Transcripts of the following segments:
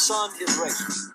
son is racing.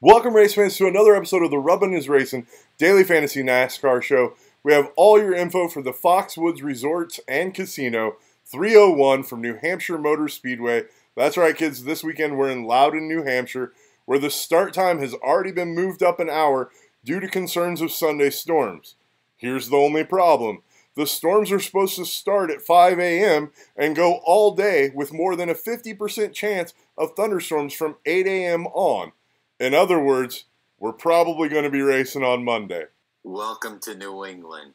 Welcome, race fans, to another episode of the Rubbin' is Racing Daily Fantasy NASCAR Show. We have all your info for the Foxwoods Resorts and Casino 301 from New Hampshire Motor Speedway. That's right, kids. This weekend we're in Loudon, New Hampshire, where the start time has already been moved up an hour due to concerns of Sunday storms. Here's the only problem. The storms are supposed to start at 5 a.m. and go all day with more than a 50% chance of thunderstorms from 8 a.m. on. In other words, we're probably going to be racing on Monday. Welcome to New England.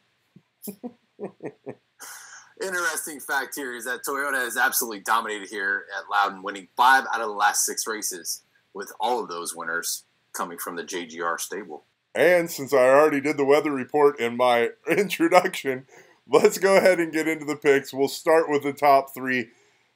Interesting fact here is that Toyota has absolutely dominated here at Loudon, winning 5 out of the last 6 races, with all of those winners coming from the JGR stable. And since I already did the weather report in my introduction, let's go ahead and get into the picks. We'll start with the top 3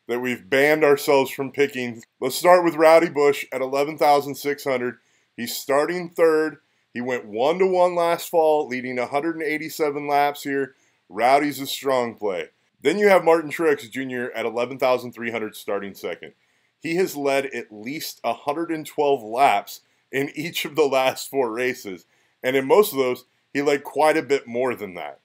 that we've banned ourselves from picking. Let's start with Rowdy Busch at 11,600. He's starting third. He went 1-1 last fall, leading 187 laps here. Rowdy's a strong play. Then you have Martin Truex Jr. at 11,300 starting second. He has led at least 112 laps in each of the last 4 races. And in most of those, he led quite a bit more than that.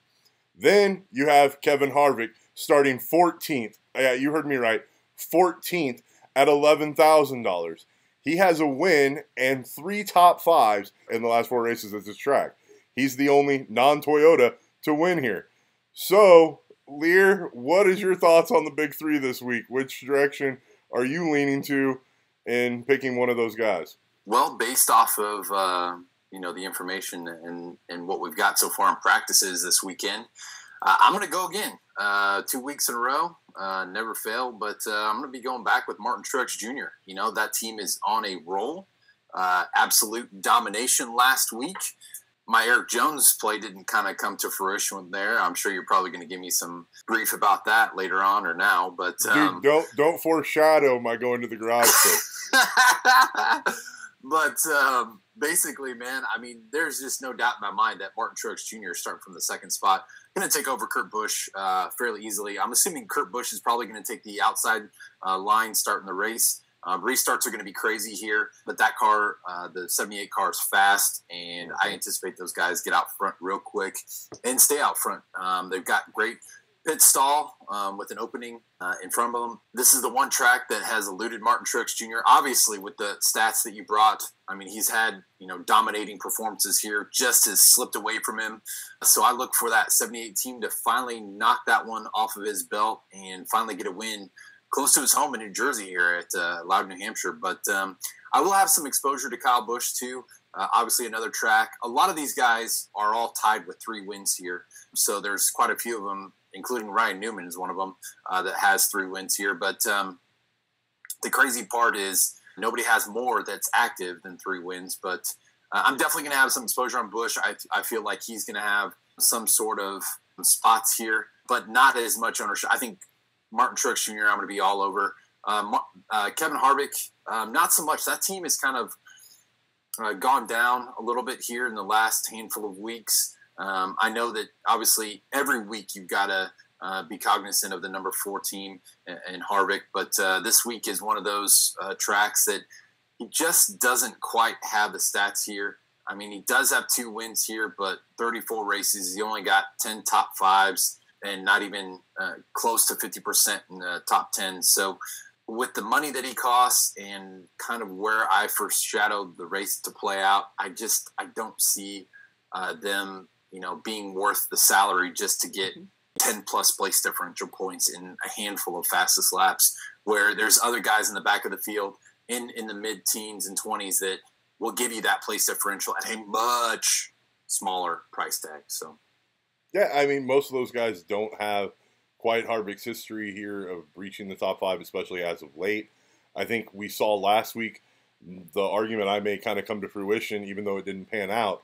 Then you have Kevin Harvick starting 14th. Yeah, you heard me right. 14th at $11,000. He has a win and 3 top 5s in the last 4 races at this track. He's the only non-Toyota to win here. So, Liehr, what is your thoughts on the big 3 this week? Which direction are you leaning to in picking one of those guys? Well, based off of the information and what we've got so far in practices this weekend, I'm going to go again. 2 weeks in a row, never fail, but I'm going to be going back with Martin Truex Jr. You know, that team is on a roll. Absolute domination last week. My Eric Jones play didn't kind of come to fruition there. I'm sure you're probably going to give me some grief about that later on or now. But dude, don't foreshadow my going to the garage pick. But basically, man, I mean, there's just no doubt in my mind that Martin Truex Jr. is starting from the second spot. Going to take over Kurt Busch fairly easily. I'm assuming Kurt Busch is probably going to take the outside line starting the race. Restarts are going to be crazy here, but that car, the 78 car, is fast, and I anticipate those guys get out front real quick and stay out front. They've got great pit stall with an opening in front of them. This is the one track that has eluded Martin Truex Jr. Obviously, with the stats that you brought, I mean, he's had dominating performances here, just has slipped away from him. So I look for that 78 team to finally knock that one off of his belt and finally get a win close to his home in New Jersey here at Loudon, New Hampshire. But I will have some exposure to Kyle Busch too. Obviously, another track. A lot of these guys are all tied with 3 wins here. So there's quite a few of them, including Ryan Newman is one of them that has 3 wins here. But the crazy part is nobody has more that's active than 3 wins. But I'm definitely going to have some exposure on Busch. I feel like he's going to have some sort of spots here, but not as much ownership. I think Martin Truex Jr., I'm going to be all over. Kevin Harvick, not so much. That team has kind of gone down a little bit here in the last handful of weeks. I know that obviously every week you've got to be cognizant of the number 4 team and Harvick, but this week is one of those tracks that he just doesn't quite have the stats here. I mean, he does have 2 wins here, but 34 races, he only got 10 top 5s and not even close to 50% in the top 10. So with the money that he costs and kind of where I foreshadowed the race to play out, I don't see them being worth the salary just to get 10 plus place differential points in a handful of fastest laps, where there's other guys in the back of the field in the mid-teens and 20s that will give you that place differential at a much smaller price tag. So, yeah, I mean, most of those guys don't have quite Harvick's history here of reaching the top 5, especially as of late. I think we saw last week the argument I made kind of come to fruition, even though it didn't pan out.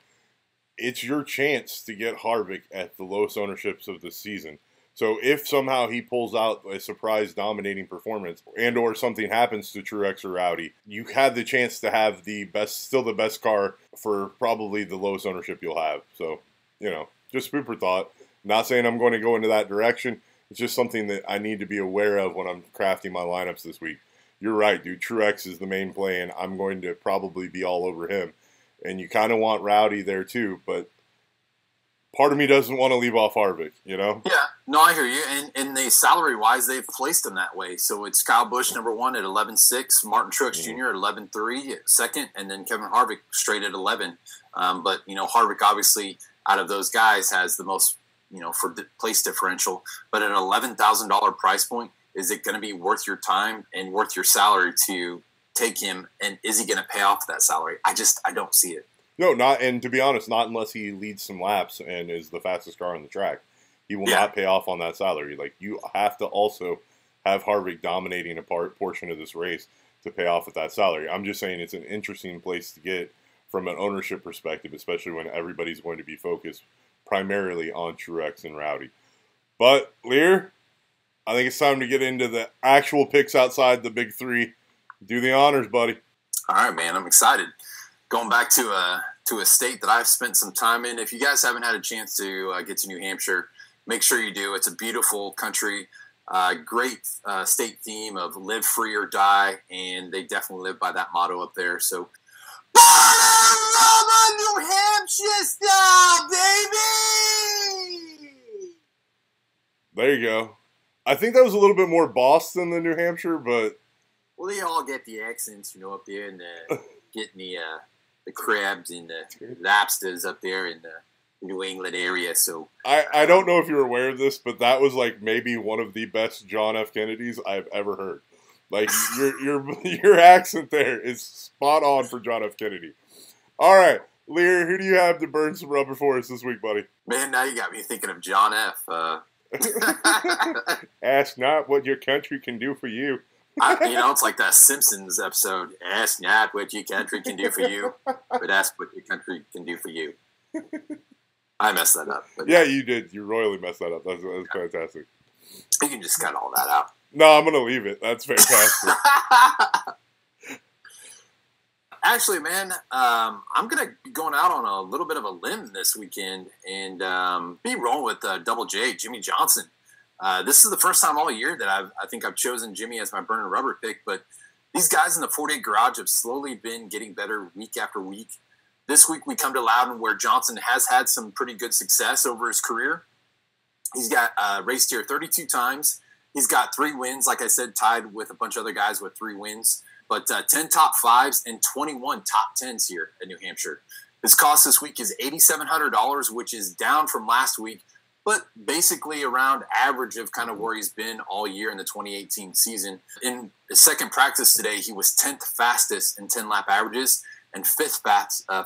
It's your chance to get Harvick at the lowest ownerships of the season. So if somehow he pulls out a surprise dominating performance and or something happens to Truex or Rowdy, you have the chance to have the best car for probably the lowest ownership you'll have. So, just food for thought. Not saying I'm going to go into that direction. It's just something that I need to be aware of when I'm crafting my lineups this week. You're right, dude. Truex is the main play, and I'm going to probably be all over him. And you kind of want Rowdy there too, but part of me doesn't want to leave off Harvick, Yeah, no, I hear you. And they salary-wise, they've placed him that way. So it's Kyle Busch, number 1 at 11.6, Martin Truex Jr. at 11.3, second, and then Kevin Harvick straight at 11. But, Harvick obviously out of those guys has the most, for the place differential. But at an $11,000 price point, is it going to be worth your time and worth your salary to take him? And is he going to pay off that salary? I don't see it. No, not, and to be honest, not unless he leads some laps and is the fastest car on the track. He will not pay off on that salary. Like, you have to also have Harvick dominating a portion of this race to pay off with that salary. I'm just saying it's an interesting place to get from an ownership perspective, especially when everybody's going to be focused primarily on Truex and Rowdy. But, Liehr, I think it's time to get into the actual picks outside the big three. Do the honors, buddy. All right, man. I'm excited. Going back to a state that I've spent some time in. If you guys haven't had a chance to get to New Hampshire, make sure you do. It's a beautiful country, great state theme of live free or die, and they definitely live by that motto up there. So, New Hampshire style, baby! There you go. I think that was a little bit more Boston than New Hampshire, but... Well, they all get the accents, up there, and getting the crabs and the lobsters up there in the New England area. So I don't know if you're aware of this, but that was like maybe one of the best John F. Kennedys I've ever heard. Like your accent there is spot on for John F. Kennedy. All right, Liehr, who do you have to burn some rubber for us this week, buddy? Man, now you got me thinking of John F. Ask not what your country can do for you. It's like that Simpsons episode. Ask not what your country can do for you, but ask what your country can do for you. I messed that up. But yeah, you did. You royally messed that up. That's fantastic. You can just cut all that out. No, I'm going to leave it. That's fantastic. Actually, man, I'm going to be going out on a little bit of a limb this weekend and be rolling with Double J, Jimmie Johnson. This is the first time all year that I think I've chosen Jimmie as my burning rubber pick, but these guys in the 48 garage have slowly been getting better week after week. This week we come to Loudon where Johnson has had some pretty good success over his career. He's got raced here 32 times. He's got 3 wins, like I said, tied with a bunch of other guys with 3 wins, but 10 top 5s and 21 top 10s here at New Hampshire. His cost this week is $8,700, which is down from last week, but basically around average of kind of where he's been all year in the 2018 season. In his second practice today, he was 10th fastest in 10-lap averages and 5th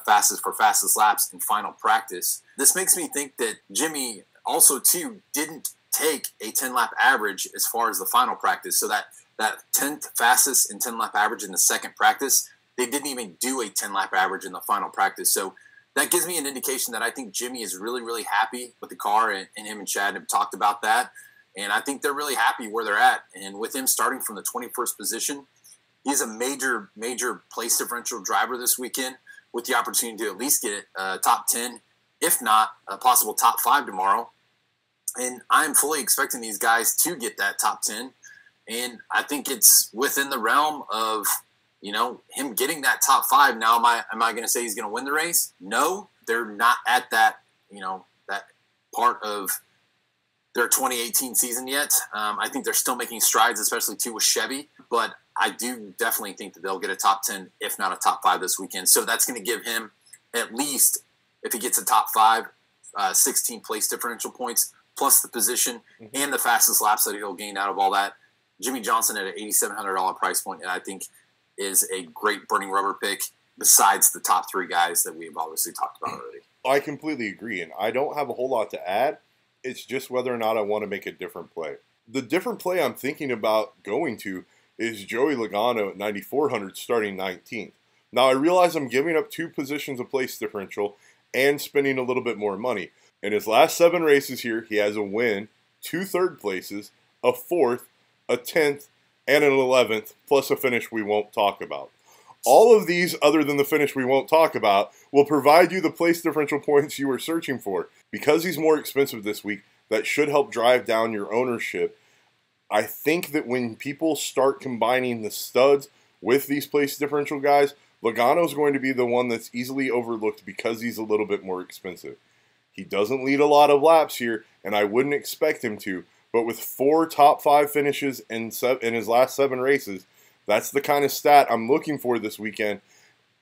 fastest for fastest laps in final practice. This makes me think that Jimmie also, too, didn't take a 10-lap average as far as the final practice. So that 10th fastest in 10-lap average in the second practice, they didn't even do a 10-lap average in the final practice. So that gives me an indication that I think Jimmie is really, really happy with the car, and him and Chad have talked about that. And I think they're really happy where they're at. And with him starting from the 21st position, he's a major, major place differential driver this weekend with the opportunity to at least get top 10, if not a possible top 5 tomorrow. And I'm fully expecting these guys to get that top 10. And I think it's within the realm of, him getting that top 5. Now, am I going to say he's going to win the race? No, they're not at that, that part of their 2018 season yet. I think they're still making strides, especially too with Chevy. But I do definitely think that they'll get a top 10, if not a top 5 this weekend. So that's going to give him at least, if he gets a top 5, 16 place differential points, plus the position and the fastest laps that he'll gain out of all that. Jimmie Johnson at an $8,700 price point, and I think is a great burning rubber pick besides the top 3 guys that we've obviously talked about already. I completely agree, and I don't have a whole lot to add. It's just whether or not I want to make a different play. The different play I'm thinking about going to is Joey Logano at 9,400 starting 19th. Now, I realize I'm giving up 2 positions of place differential and spending a little bit more money. In his last 7 races here, he has a win, 2 third places, a 4th, a 10th, and an 11th, plus a finish we won't talk about. All of these, other than the finish we won't talk about, will provide you the place differential points you are searching for. Because he's more expensive this week, that should help drive down your ownership. I think that when people start combining the studs with these place differential guys, Logano is going to be the one that's easily overlooked because he's a little bit more expensive. He doesn't lead a lot of laps here, and I wouldn't expect him to, but with 4 top 5 finishes in his last 7 races, that's the kind of stat I'm looking for this weekend,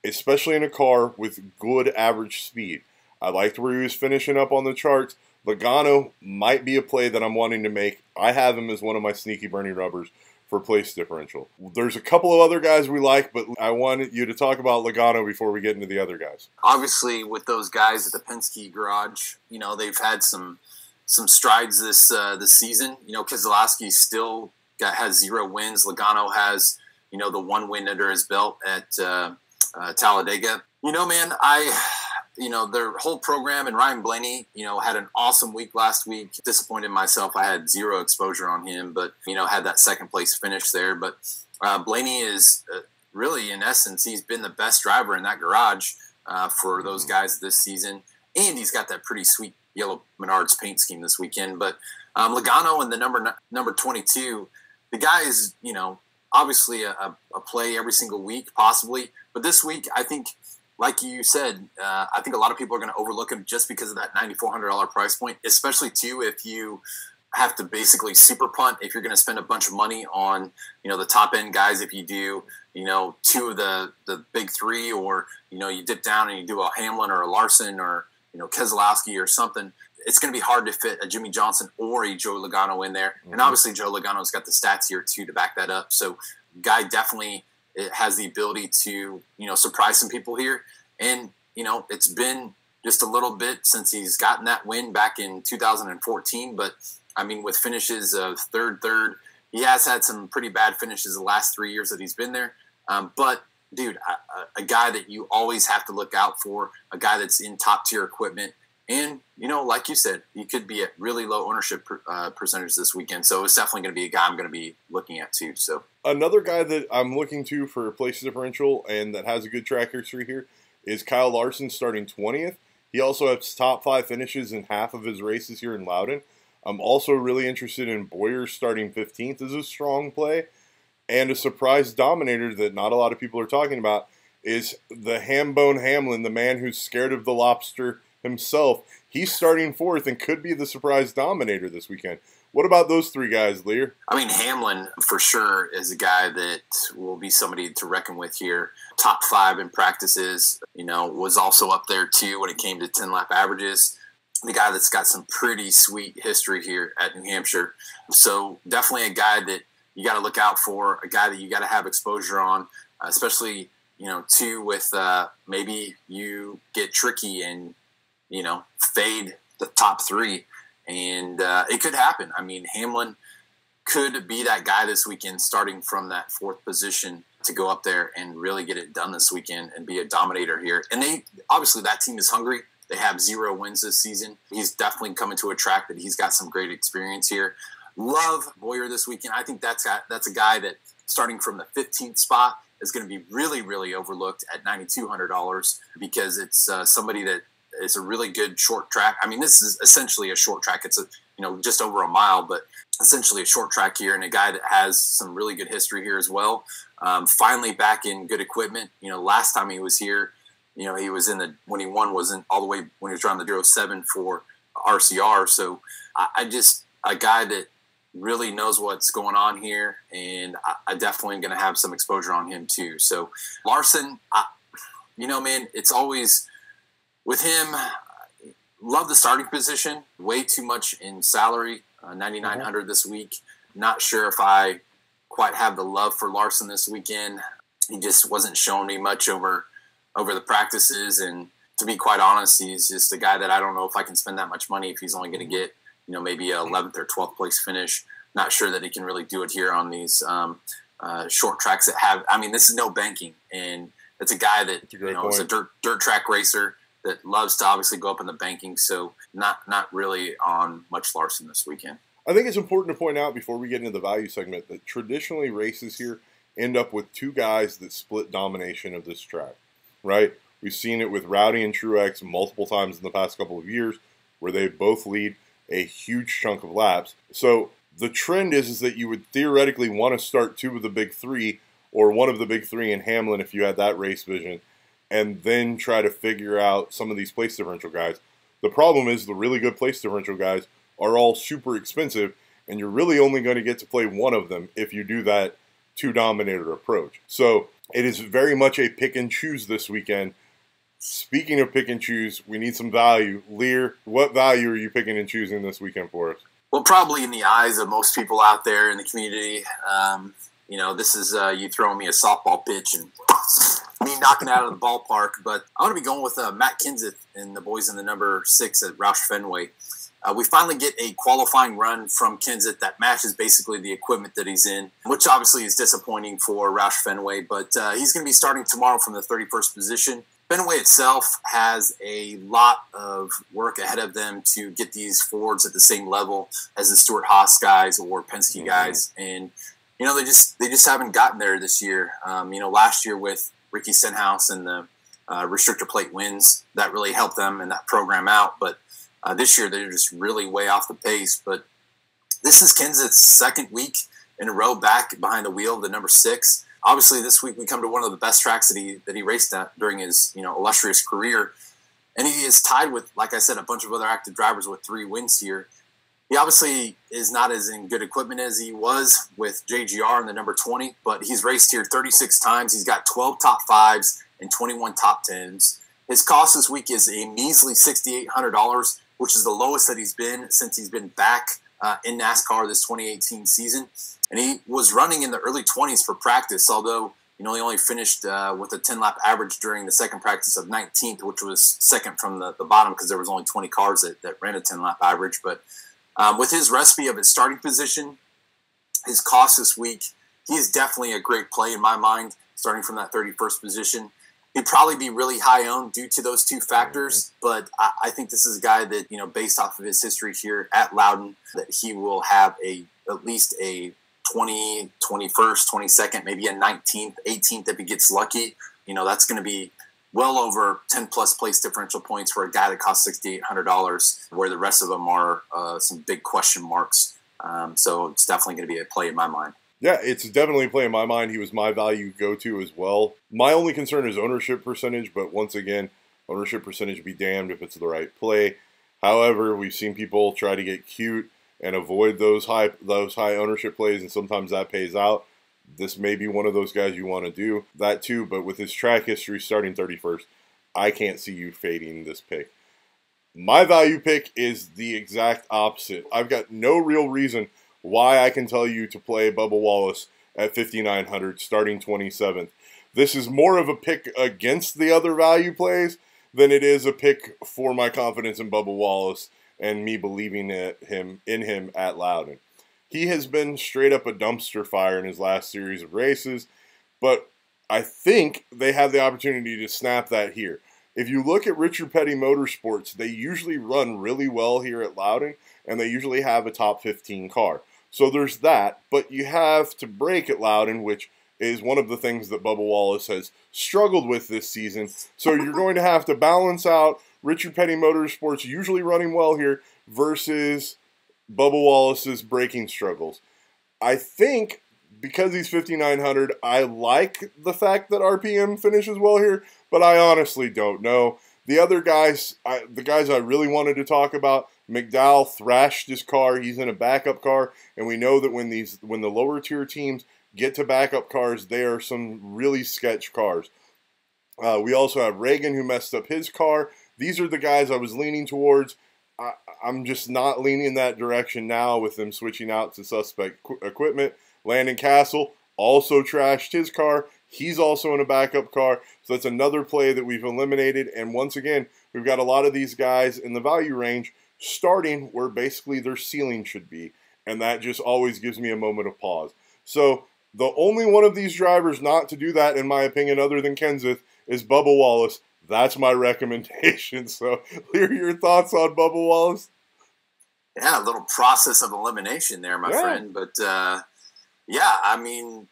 especially in a car with good average speed. I liked where he was finishing up on the charts. Logano might be a play that I'm wanting to make. I have him as one of my sneaky Bernie rubbers for place differential. There's a couple of other guys we like, but I wanted you to talk about Logano before we get into the other guys. Obviously, with those guys at the Penske garage, they've had some strides this season. Keselowski still has 0 wins. Logano has the 1 win under his belt at Talladega. Their whole program, and Ryan Blaney, had an awesome week last week. Disappointed myself. I had 0 exposure on him, but, had that 2nd place finish there. But Blaney is really, in essence, he's been the best driver in that garage for those guys this season. And he's got that pretty sweet yellow Menards paint scheme this weekend. But Logano in the number 22, the guy is, obviously a play every single week, possibly. But this week, I think, like you said, I think a lot of people are going to overlook him just because of that $9,400 price point, especially, too, if you have to basically super punt, if you're going to spend a bunch of money on, the top-end guys, if you do, 2 of the big 3, or, you dip down and you do a Hamlin or a Larson or, Keselowski or something. It's going to be hard to fit a Jimmie Johnson or a Joe Logano in there. And obviously Joe Logano's got the stats here too to back that up. So guy definitely has the ability to, surprise some people here. And, it's been just a little bit since he's gotten that win back in 2014. But I mean, with finishes of third, he has had some pretty bad finishes the last 3 years that he's been there. But dude, a guy that you always have to look out for, a guy that's in top tier equipment. And, like you said, he could be at really low ownership percentage this weekend. So it's definitely going to be a guy I'm going to be looking at too. So another guy that I'm looking to for place differential and that has a good track history here is Kyle Larson starting 20th. He also has top 5 finishes in half of his races here in Loudon. I'm also really interested in Boyer starting 15th as a strong play. And a surprise dominator that not a lot of people are talking about is the Hambone Hamlin, the man who's scared of the lobster himself. He's starting 4th and could be the surprise dominator this weekend. What about those 3 guys, Liehr? I mean, Hamlin for sure is a guy that will be somebody to reckon with here. Top 5 in practices, was also up there too when it came to 10-lap averages. The guy that's got some pretty sweet history here at New Hampshire. So definitely a guy that you got to look out for, a guy that you got to have exposure on, especially, too, with maybe you get tricky and, fade the top 3. And it could happen. I mean, Hamlin could be that guy this weekend starting from that 4th position to go up there and really get it done this weekend and be a dominator here. And obviously that team is hungry. They have 0 wins this season. He's definitely coming to a track that he's got some great experience here. Love Boyer this weekend. I think that's a guy that starting from the 15th spot is going to be really, really overlooked at $9,200 because it's somebody that is a really good short track. I mean, this is essentially a short track. It's just over a mile, but essentially a short track here, and a guy that has some really good history here as well. Finally back in good equipment. Last time he was here, he was when he won wasn't all the way when he was driving the 07 for RCR. So a guy that really knows what's going on here, and I definitely am going to have some exposure on him too. So Larson, man, it's always with him. Love the starting position. Way too much in salary, $9,900 this week. Not sure if I quite have the love for Larson this weekend. He just wasn't showing me much over the practices, and to be quite honest, he's just a guy that I don't know if I can spend that much money if he's only going to get maybe a 11th or 12th place finish. Not sure that he can really do it here on these short tracks that have. I mean, this is no banking, and it's a guy that is a dirt track racer that loves to obviously go up in the banking. So not really on much Larson this weekend. I think it's important to point out before we get into the value segment that traditionally races here end up with two guys that split domination of this track, right? We've seen it with Rowdy and Truex multiple times in the past couple of years where they both lead a huge chunk of laps. So the trend is that you would theoretically want to start two of the big three or one of the big three in Hamlin if you had that race vision, and then try to figure out some of these place differential guys. The problem is the really good place differential guys are all super expensive, and you're really only going to get to play one of them if you do that two-dominator approach. So it is very much a pick and choose this weekend. Speaking of pick and choose, we need some value. Liehr, what value are you picking and choosing this weekend for us? Well, probably in the eyes of most people out there in the community, this is you throwing me a softball pitch and me knocking out of the ballpark. But I'm going to be going with Matt Kenseth and the boys in the number 6 at Roush Fenway. We finally get a qualifying run from Kenseth that matches basically the equipment that he's in, which obviously is disappointing for Roush Fenway. But he's going to be starting tomorrow from the 31st position. Fenway itself has a lot of work ahead of them to get these Fords at the same level as the Stewart-Haas guys or Penske guys. And, they just haven't gotten there this year. Last year with Ricky Stenhouse and the restrictor plate wins, that really helped them and that program out. But this year they're just really way off the pace. But this is Kenseth's second week in a row back behind the wheel of the number 6. Obviously, this week we come to one of the best tracks that he raced at during his illustrious career, and he is tied with, like I said, a bunch of other active drivers with 3 wins here. He obviously is not as in good equipment as he was with JGR in the number 20, but he's raced here 36 times. He's got 12 top 5s and 21 top 10s. His cost this week is a measly $6,800, which is the lowest that he's been since he's been back in NASCAR this 2018 season. And he was running in the early 20s for practice, although he only finished with a 10-lap average during the second practice of 19th, which was second from the bottom because there was only 20 cars that ran a 10-lap average. But with his recipe of his starting position, his cost this week, he is definitely a great play in my mind, starting from that 31st position. He'd probably be really high owned due to those two factors, but I think this is a guy that, based off of his history here at Loudon, that he will have at least a 20, 21st, 22nd, maybe a 19th, 18th if he gets lucky. That's going to be well over 10-plus place differential points for a guy that costs $6,800, where the rest of them are some big question marks. So it's definitely going to be a play in my mind. Yeah, it's definitely a play in my mind. He was my value go-to as well. My only concern is ownership percentage, but once again, ownership percentage be damned if it's the right play. However, we've seen people try to get cute and avoid those high ownership plays, and sometimes that pays out. This may be one of those guys you want to do that too, but with his track history starting 31st, I can't see you fading this pick. My value pick is the exact opposite. I've got no real reason why I can tell you to play Bubba Wallace at 5,900 starting 27th. This is more of a pick against the other value plays than it is a pick for my confidence in Bubba Wallace and me believing in him at Loudon. He has been straight up a dumpster fire in his last series of races, but I think they have the opportunity to snap that here. If you look at Richard Petty Motorsports, they usually run really well here at Loudon, and they usually have a top 15 car. So there's that, but you have to break at Loudon, which is one of the things that Bubba Wallace has struggled with this season. So you're going to have to balance out Richard Petty Motorsports usually running well here versus Bubba Wallace's braking struggles. I think because he's 5,900, I like the fact that RPM finishes well here, but I honestly don't know. The other guys, the guys I really wanted to talk about, McDowell thrashed his car. He's in a backup car, and we know that when the lower tier teams get to backup cars, they are some really sketch cars. We also have Reagan, who messed up his car. These are the guys I was leaning towards. I'm just not leaning in that direction now with them switching out to suspect equipment. Landon Castle also trashed his car. He's also in a backup car. So that's another play that we've eliminated. And once again, we've got a lot of these guys in the value range starting where basically their ceiling should be. And that just always gives me a moment of pause. So the only one of these drivers not to do that, in my opinion, other than Kenseth, is Bubba Wallace. That's my recommendation. So, Liehr, your thoughts on Bubba Wallace? Yeah, a little process of elimination there, my friend. But, yeah, I mean,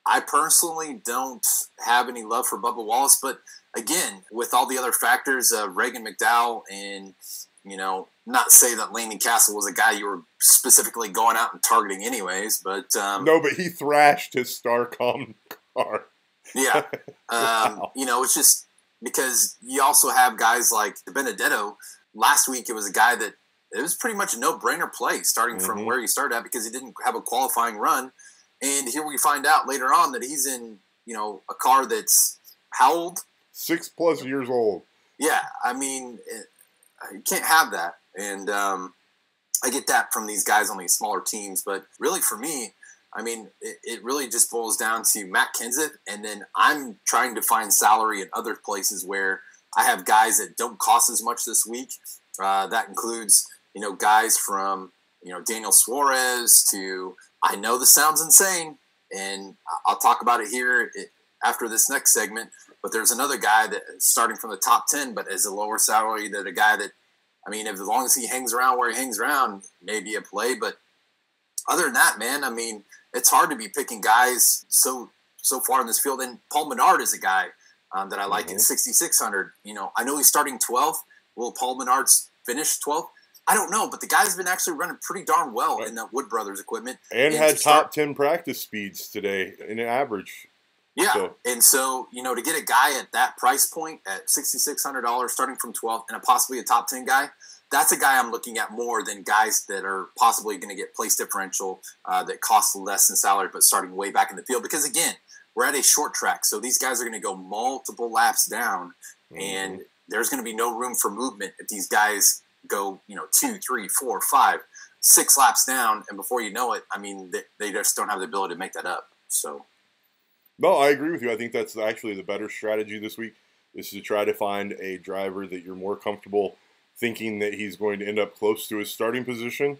I personally don't have any love for Bubba Wallace. But, again, with all the other factors, Reagan McDowell and, you know, not say that Landon Castle was a guy you were specifically going out and targeting anyways. But no, but he thrashed his Starcom car. Yeah. Wow. You know, it's just because you also have guys like Benedetto. Last week, it was a guy that it was pretty much a no-brainer play starting from where he started at because he didn't have a qualifying run. And here we find out later on that he's in, you know, a car that's how old? 6+ years old. Yeah. I mean, you can't have that. And I get that from these guys on these smaller teams. But really for me, I mean, it really just boils down to Matt Kenseth. And then I'm trying to find salary in other places where I have guys that don't cost as much this week. That includes, you know, guys from, you know, Daniel Suarez to, I know this sounds insane, and I'll talk about it here after this next segment, but there's another guy that is starting from the top 10, but is a lower salary than a guy that, I mean, as long as he hangs around where he hangs around, maybe a play. But other than that, man, I mean, it's hard to be picking guys so far in this field. And Paul Menard is a guy that I like at 6,600. You know, I know he's starting 12th. Will Paul Menard's finish 12th? I don't know, but the guy's been actually running pretty darn well in that Wood Brothers equipment. And had top 10 practice speeds today in an average. Yeah, and so, you know, to get a guy at that price point at $6,600 starting from 12th and possibly a top 10 guy, that's a guy I'm looking at more than guys that are possibly going to get place differential that cost less in salary but starting way back in the field. Because, again, we're at a short track, so these guys are going to go multiple laps down, and there's going to be no room for movement if these guys go, you know, 2, 3, 4, 5, 6 laps down, and before you know it, I mean, they just don't have the ability to make that up. So, no, I agree with you. I think that's actually the better strategy this week is to try to find a driver that you're more comfortable thinking that he's going to end up close to his starting position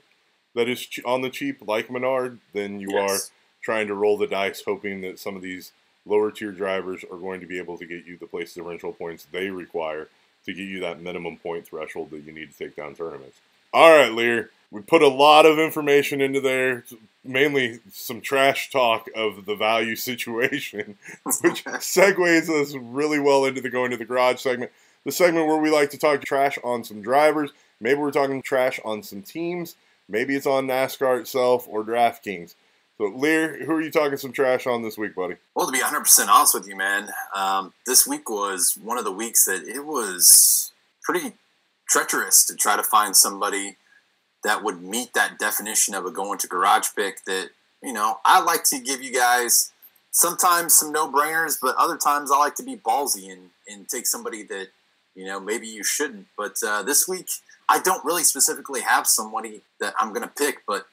that is on the cheap, like Menard, than you are trying to roll the dice hoping that some of these lower tier drivers are going to be able to get you the place differential points they require to get you that minimum point threshold that you need to take down tournaments. All right, Liehr, we put a lot of information into there, mainly some trash talk of the value situation, which segues us really well into the Going to the Garage segment, the segment where we like to talk trash on some drivers. Maybe we're talking trash on some teams. Maybe it's on NASCAR itself or DraftKings. So, Liehr, who are you talking some trash on this week, buddy? Well, to be 100% honest with you, man, this week was one of the weeks that it was pretty treacherous to try to find somebody that would meet that definition of a going to garage pick that, you know, I like to give you guys sometimes some no-brainers, but other times I like to be ballsy and take somebody that, you know, maybe you shouldn't. But this week, I don't really specifically have somebody that I'm going to pick, but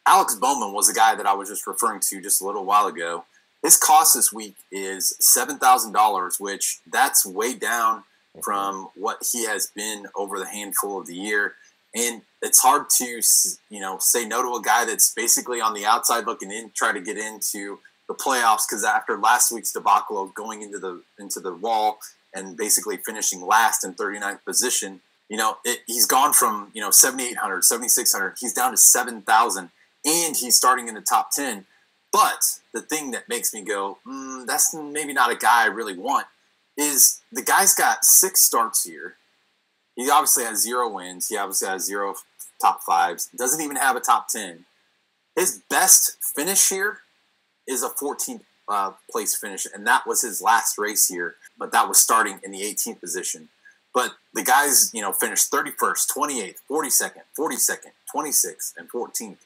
Alex Bowman was a guy that I was just referring to just a little while ago. His cost this week is $7,000, which that's way down from what he has been over the handful of the year. And it's hard to, you know, say no to a guy that's basically on the outside looking in, try to get into the playoffs, because after last week's debacle of going into the wall and basically finishing last in 39th position, you know, he's gone from, you know, 7,800, 7,600, he's down to 7,000. And he's starting in the top 10. But the thing that makes me go, that's maybe not a guy I really want, is the guy's got 6 starts here. He obviously has 0 wins. He obviously has 0 top 5s. Doesn't even have a top 10. His best finish here is a 14th place finish, and that was his last race here. But that was starting in the 18th position. But the guys, you know, finished 31st, 28th, 42nd, 42nd, 26th, and 14th.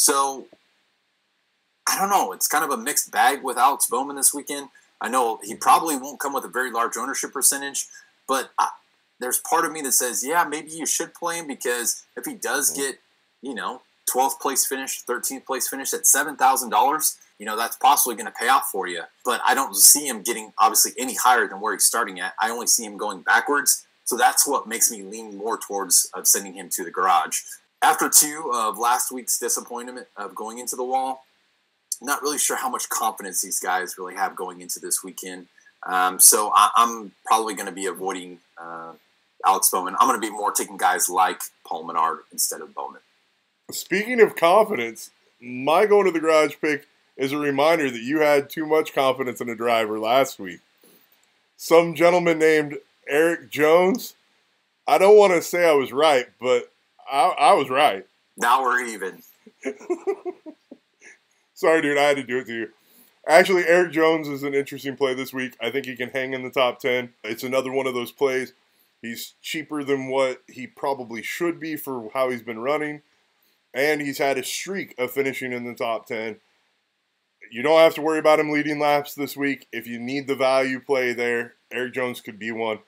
So, I don't know. It's kind of a mixed bag with Alex Bowman this weekend. I know he probably won't come with a very large ownership percentage, but there's part of me that says, yeah, maybe you should play him because if he does get, you know, 12th place finish, 13th place finish at $7,000, you know, that's possibly going to pay off for you. But I don't see him getting, obviously, any higher than where he's starting at. I only see him going backwards. So that's what makes me lean more towards sending him to the garage. After 2 of last week's disappointment of going into the wall, not really sure how much confidence these guys really have going into this weekend. So I'm probably going to be avoiding Alex Bowman. I'm going to be more taking guys like Paul Menard instead of Bowman. Speaking of confidence, my going to the garage pick is a reminder that you had too much confidence in a driver last week. Some gentleman named Eric Jones. I don't want to say I was right, but I was right. Now we're even. Sorry, dude, I had to do it to you. Actually, Eric Jones is an interesting play this week. I think he can hang in the top 10. It's another one of those plays. He's cheaper than what he probably should be for how he's been running. And he's had a streak of finishing in the top 10. You don't have to worry about him leading laps this week. If you need the value play there, Eric Jones could be one.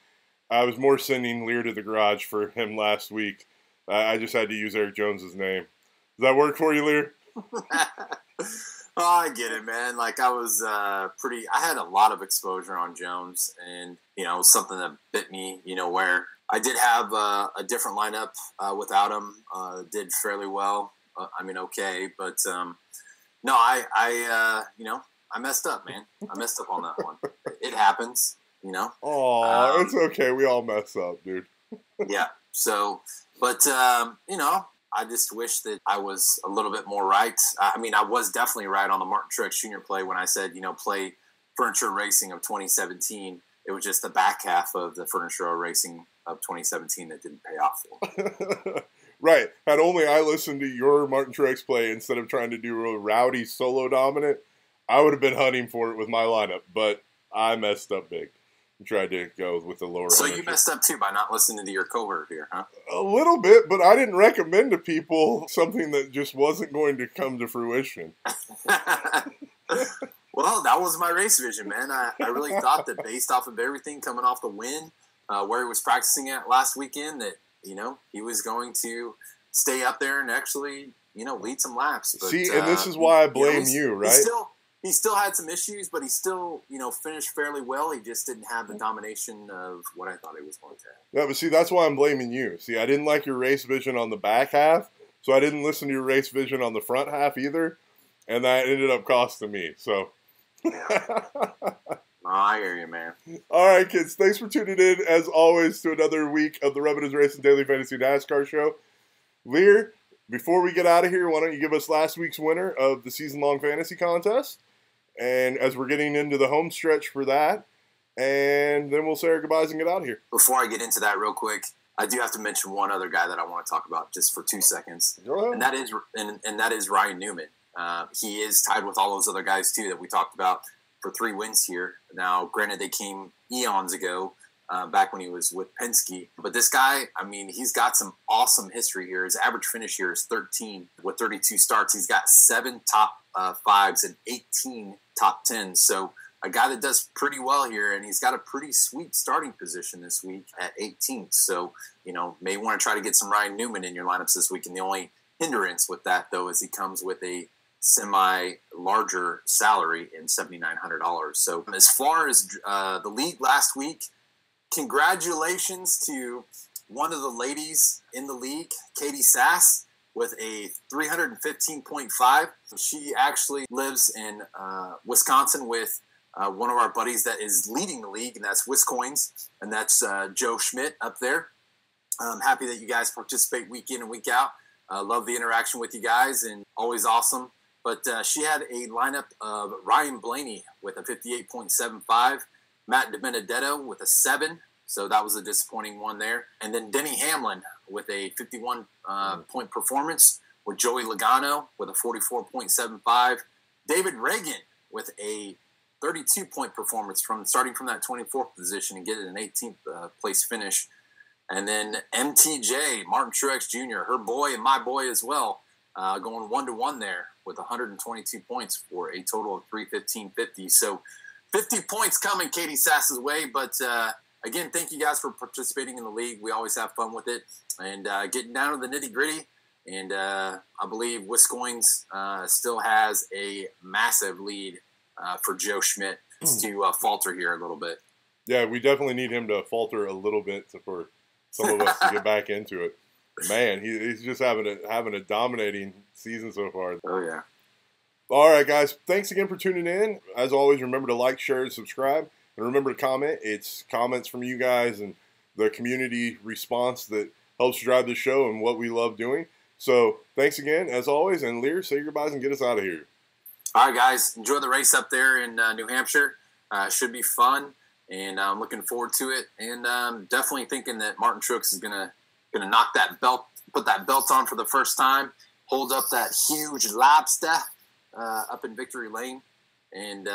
I was more sending Liehr to the garage for him last week. I just had to use Eric Jones' name. Does that work for you, Liehr? Oh, I get it, man. Like, I was I had a lot of exposure on Jones, and, something that bit me, where I did have a different lineup without him. Did fairly well. Okay. But, no, I messed up, man. I messed up on that one. It happens, Oh, it's okay. We all mess up, dude. Yeah. So, but, I just wish that I was a little bit more right. I was definitely right on the Martin Truex Jr. play when I said, play Furniture Racing of 2017. It was just the back half of the Furniture Racing of 2017 that didn't pay off for. Right. Had only I listened to your Martin Truex play instead of trying to do a rowdy solo dominant, I would have been hunting for it with my lineup, but I messed up big. Tried to go with the lower. So ownership. You messed up too by not listening to your cohort here, huh? A little bit, but I didn't recommend to people something that just wasn't going to come to fruition. Well, that was my race vision, man. I really thought that based off of everything coming off the win, where he was practicing at last weekend, that he was going to stay up there and actually lead some laps. But, see, and this is why I blame you, right? He still had some issues, but he still, finished fairly well. He just didn't have the domination of what I thought he was going to have. Yeah, but see, that's why I'm blaming you. See, I didn't like your race vision on the back half, so I didn't listen to your race vision on the front half either, and that ended up costing me, so. Yeah. I hear you, man. All right, kids, thanks for tuning in, as always, to another week of the Rubbin' His Racing Daily Fantasy NASCAR Show. Liehr, before we get out of here, why don't you give us last week's winner of the season-long fantasy contest? And as we're getting into the home stretch for that, and then we'll say our goodbyes and get out of here. Before I get into that real quick, I do have to mention one other guy that I want to talk about just for 2 seconds. Go ahead. And that is Ryan Newman. He is tied with all those other guys, too, that we talked about for 3 wins here. Now, granted, they came eons ago, back when he was with Penske. But this guy, he's got some awesome history here. His average finish here is 13 with 32 starts. He's got 7 top 5s and 18 top 10s. So a guy that does pretty well here, and he's got a pretty sweet starting position this week at 18th. So, may want to try to get some Ryan Newman in your lineups this week. And the only hindrance with that, though, is he comes with a semi-larger salary in $7,900. So as far as the league last week, congratulations to one of the ladies in the league, Katie Sass, with a 315.5. She actually lives in Wisconsin with one of our buddies that is leading the league, and that's Wiscoins, and that's Joe Schmidt up there. I'm happy that you guys participate week in and week out. Love the interaction with you guys, and always awesome. But she had a lineup of Ryan Blaney with a 58.75, Matt DiBenedetto with a 7, so that was a disappointing one there. And then Denny Hamlin with a 51-point performance, with Joey Logano with a 44.75, David Reagan with a 32-point performance starting from that 24th position and getting an 18th place finish. And then MTJ, Martin Truex Jr., her boy and my boy as well, going 1-1 there with 122 points for a total of 315.50. So 50 points coming Katie Sass's way. But again, thank you guys for participating in the league. We always have fun with it and getting down to the nitty gritty. And I believe Wiscoins still has a massive lead for Joe Schmidt to falter here a little bit. Yeah, we definitely need him to falter a little bit for some of us to get back into it. Man, he's just having a dominating season so far. Oh, yeah. All right, guys. Thanks again for tuning in. As always, remember to like, share, and subscribe. And remember to comment. It's comments from you guys and the community response that helps drive the show and what we love doing. So thanks again, as always. And Liehr, say your goodbyes and get us out of here. All right, guys. Enjoy the race up there in New Hampshire. Should be fun, and I'm looking forward to it. And definitely thinking that Martin Truex is gonna knock that belt, put that belt on for the first time, hold up that huge lobster up in Victory Lane, and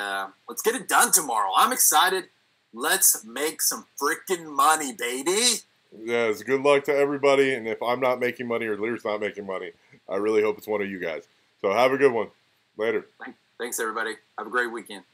let's get it done tomorrow. I'm excited. Let's make some freaking money, baby. Yes, good luck to everybody. And if I'm not making money or Liehr's not making money, I really hope it's one of you guys. So have a good one. Later. Thanks, everybody. Have a great weekend.